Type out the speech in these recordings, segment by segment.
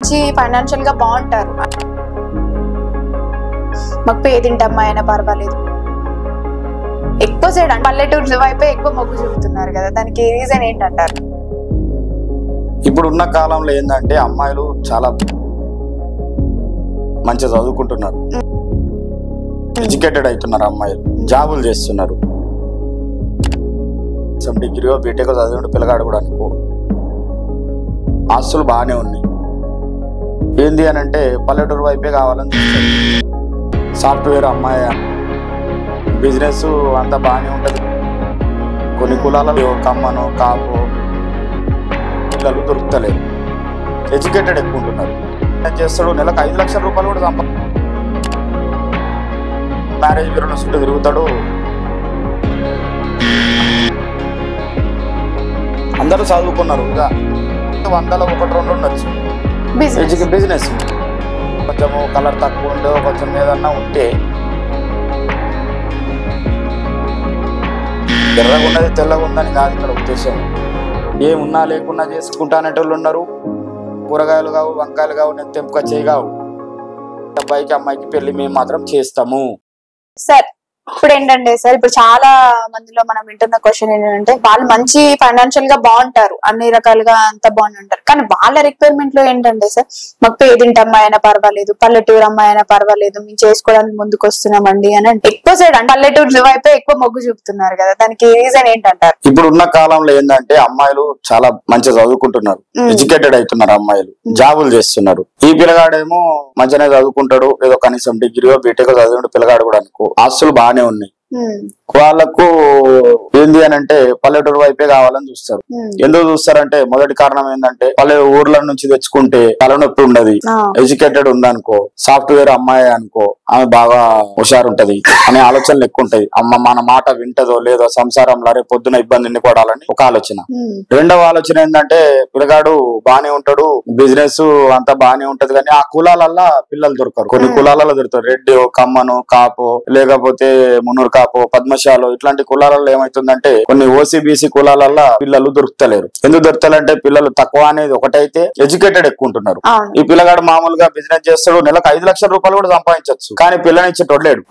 మంచి ఫైనాన్షియల్ గా బాగుంటారు, మాకు పేదింటమ్మా అయినా పర్వాలేదు. ఎక్కువ సైడ్ పల్లెటూరు వైపే ఎక్కువ మొగ్గు చూపుతున్నారు కదా, దానికి రీజన్ ఏంటంటారు? ఇప్పుడు ఉన్న కాలంలో ఏంటంటే అమ్మాయిలు చాలా మంచిగా చదువుకుంటున్నారు, ఎడ్యుకేటెడ్ అవుతున్నారు, అమ్మాయిలు జాబులు చేస్తున్నారు. సమ్ డిగ్రీ బీటెక్ చదివిన పిల్లగాడు కూడా అనుకో ఆస్తులు బాగానే ఉన్నాయి. ఏంది అని అంటే పల్లెటూరు వైపే కావాలని చూస్తారు. సాఫ్ట్వేర్ అమ్మాయి బిజినెస్ అంతా బాగానే ఉంటుంది. కొన్ని కులాలలో కమ్మను కాపు పిల్లలు దొరుకుతలేరు, ఎడ్యుకేటెడ్ ఎక్కువ ఉంటున్నారు. చేస్తాడు నెలకు 5 లక్షల రూపాయలు కూడా మ్యారేజ్ బ్యూరోలో చుట్టూ తిరుగుతాడు. అందరూ చదువుకున్నారు, ఇక 100లో 1-2 ఉండొచ్చు బిజినెస్. కొంచెము కలర్ తక్కువ ఉండే కొంచెం ఏదన్నా ఉంటే ఎర్రగా ఉన్నది తెల్లగా ఉందని కాదు ఇక్కడ ఉద్దేశం. ఏమున్నా లేకున్నా చేసుకుంటానేటోళ్ళు ఉన్నారు. కూరగాయలు కావు, వంకాయలు కావు, నేను తెంపుకొచ్చేవి కావు. అబ్బాయికి అమ్మాయికి పెళ్లి మేము మాత్రం చేస్తాము. సార్ ఇప్పుడు ఏంటంటే సార్, ఇప్పుడు చాలా మందిలో మనం వింటున్న క్వశ్చన్ ఏంటంటే, వాళ్ళు మంచి ఫైనాన్షియల్ గా బాగుంటారు, అన్ని రకాలుగా అంత బాగుంటారు, కానీ వాళ్ళ రిక్వైర్మెంట్ లో ఏంటంటే సార్, మాకు పేదింటి అమ్మాయి అయినా పర్వాలేదు, పల్లెటూరు అమ్మాయి అయినా పర్వాలేదు, మేము చేసుకోవడానికి ముందుకు వస్తున్నామండి అని అంటే ఎక్కువ సైడ్ పల్లెటూరు వైపే ఎక్కువ మొగ్గు చూపుతున్నారు కదా, దానికి రీజన్ ఏంటంటారు? ఇప్పుడు ఉన్న కాలంలో ఏంటంటే అమ్మాయిలు చాలా మంచిగా చదువుకుంటున్నారు, ఎడ్యుకేటెడ్ అవుతున్నారు, అమ్మాయిలు జాబులు చేస్తున్నారు. ఈ పిల్లగాడేమో మంచిగానే చదువుకుంటాడు, ఏదో కనీసం డిగ్రీ బీటెక్ చదివిన పిల్లగాడు కూడా అనుకో ఆస్తులు బాగానే ఉన్నాయి. వాళ్ళకు ఏంది అని అంటే పల్లెటూరు వైపే కావాలని చూస్తారు. ఎందుకు చూస్తారంటే మొదటి కారణం ఏంటంటే ఊర్ల నుంచి తెచ్చుకుంటే తలనొప్పి ఉండదు, ఎడ్యుకేటెడ్ ఉందనుకో, సాఫ్ట్వేర్ అమ్మాయి అనుకో ఆమె బాగా హుషారు ఉంటది అనే ఆలోచనలు ఎక్కువ ఉంటది. అమ్మ మన మాట వింటదో లేదో సంసారంలో రేపు పొద్దున ఇబ్బంది ఎన్నుకోవడాలని ఒక ఆలోచన. రెండవ ఆలోచన ఏంటంటే పిల్లగాడు బానే ఉంటాడు, బిజినెస్ అంతా బానే ఉంటది, కానీ ఆ కులాలల్లో పిల్లలు దొరకరు. కొన్ని కులాలలో దొరుకుతారు, రెడ్డి కమ్మను కాపు లేకపోతే మున్నూరు కాపు పద్మశాలు ఇట్లాంటి కులాలలో ఏమైతుందంటే కొన్ని ఓసీబీసీ కులాలల్లో పిల్లలు దొరుకుతలేరు. ఎందుకు దొరుకుతారంటే పిల్లలు తక్కువ అనేది ఒకటైతే ఎడ్యుకేటెడ్ ఎక్కువ ఉంటున్నారు. ఈ పిల్లగాడు మామూలుగా బిజినెస్ చేస్తాడు, నెలకు 5 లక్షల రూపాయలు కూడా సంపాదించవచ్చు, కానీ పిల్లనిచ్చేటోడ్లేడు.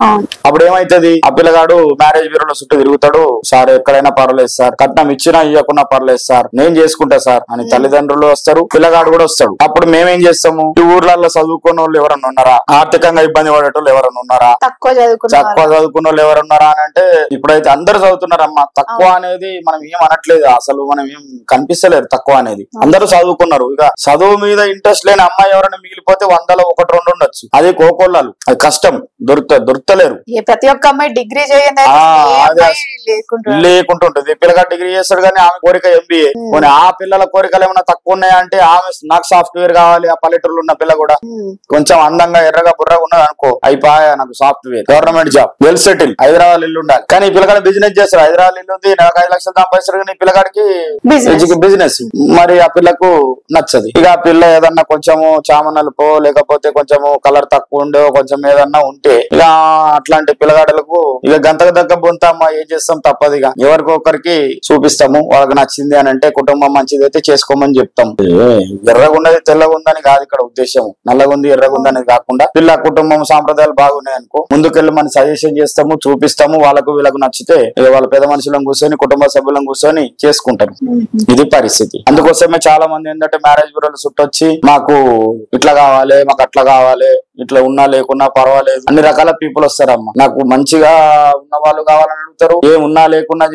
అప్పుడు ఏమైతుంది, ఆ పిల్లగాడు మ్యారేజ్ బ్యూరోలో చుట్టూ తిరుగుతాడు. సార్ ఎక్కడైనా పర్వాలేదు సార్, కట్నం ఇచ్చినా ఇవ్వకున్నా పర్లేదు సార్, నేను చేసుకుంటా సార్ అని తల్లిదండ్రులు వస్తారు, పిల్లగాడు కూడా వస్తాడు. అప్పుడు మేమేం చేస్తాము, ఈ ఊర్లలో చదువుకున్న వాళ్ళు ఎవరన్నా ఉన్నారా, ఆర్థికంగా ఇబ్బంది పడేటోళ్ళు ఎవరన్నా ఉన్నారా, తక్కువ చదువుకున్న వాళ్ళు ఎవరున్నారా అని అంటే ఇప్పుడైతే అందరు చదువుతున్నారమ్మా. తక్కువ అనేది మనం ఏం అనట్లేదు, అసలు మనం ఏం కనిపిస్తలేదు తక్కువ అనేది, అందరూ చదువుకున్నారు. ఇక చదువు మీద ఇంట్రెస్ట్ లేని అమ్మాయి ఎవరైనా మిగిలిపోతే 100లో 1-2 ఉండొచ్చు. అది కోకోళ్ళాలు, అది కష్టం, దొరుకుతలేరు. ప్రతి ఒక్క అమ్మాయి డిగ్రీ లేకుంటుంటది. పిల్లగాడు డిగ్రీ చేస్తాడు కానీ ఆమె కోరిక ఎంబీఏ. కొన్ని ఆ పిల్లల కోరికలు ఏమైనా తక్కువ ఉన్నాయంటే ఆమె నాకు సాఫ్ట్వేర్ కావాలి, ఆ పల్లెటూరులో ఉన్న పిల్ల కూడా కొంచెం అందంగా ఎర్రగా బుర్రగా ఉన్నది అనుకో, అయిపోయా నాకు software government job well settle Hyderabad ఇల్లు ఉండాలి. కానీ ఈ పిల్లగాడు బిజినెస్ చేస్తాడు, హైదరాబాద్ ఇల్లు ఉంది, నెలకు 5 లక్షలు సంపాదిస్తాడు, కానీ ఈ పిల్లగాడికి బిజినెస్ మరి ఆ పిల్లకు నచ్చదు. ఇక ఆ పిల్ల ఏదన్నా కొంచెము చామనలుపో లేకపోతే కొంచెము కలర్ తక్కువ ఉండో కొంచెం ఏదన్నా ఉంటే ఇక అట్లాంటి పిల్లగాడలకు ఇక గంతకు దగ్గ బొంతమ్మా ఏం చేస్తాం తప్పదు. ఇక ఎవరికొకరికి చూపిస్తాము, వాళ్ళకి నచ్చింది అని అంటే కుటుంబం మంచిది అయితే చేసుకోమని చెప్తాం. ఎర్రగున్నది తెల్లగుందని కాదు ఇక్కడ ఉద్దేశం, నల్లగుంది ఎర్రగుందనేది కాకుండా పిల్ల కుటుంబం సాంప్రదాయాలు బాగున్నాయి అనుకో ముందుకెళ్ళి మనం సజెషన్ చేస్తాము, చూపిస్తాము. వాళ్ళకు వీళ్ళకు నచ్చితే వాళ్ళ పెద్ద మనుషులను కూర్చొని కుటుంబ సభ్యులను కూర్చొని చేసుకుంటారు. ఇది పరిస్థితి. అందుకోసమే చాలా మంది ఏంటంటే మ్యారేజ్ బ్యూరోలు చుట్టొచ్చి మాకు ఇట్లా కావాలి, మాకు అట్లా కావాలి, ఇట్లా ఉన్నా లేకున్నా పర్వాలేదు, అన్ని రకాల పీపుల్ వస్తారమ్మా. నాకు మంచిగా ఉన్న వాళ్ళు కావాలని అడుగుతారు, ఏమున్నా లేకున్నా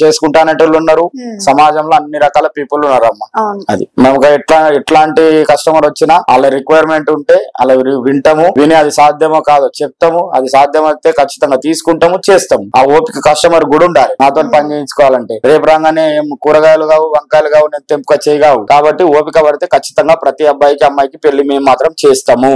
చేసుకుంటానేటోళ్ళు ఉన్నారు. సమాజంలో అన్ని రకాల పీపుల్ ఉన్నారమ్మా. అది మనకు ఎట్లాంటి కస్టమర్ వచ్చినా వాళ్ళ రిక్వైర్మెంట్ ఉంటే అలా వింటాము, విని అది సాధ్యమో కాదో చెప్తాము, అది సాధ్యమైతే ఖచ్చితంగా తీసుకుంటాము, చేస్తాము. ఆ ఓపిక కస్టమర్ కూడా ఉండాలి నాతో పని చేయించుకోవాలంటే. రేపు రాగానే కూరగాయలు కావు, వంకాయలు కావు, నేను తెంపుకొచ్చేవి కావు. కాబట్టి ఓపిక పడితే ఖచ్చితంగా ప్రతి అబ్బాయికి అమ్మాయికి పెళ్లి మేము మాత్రం చేస్తాము.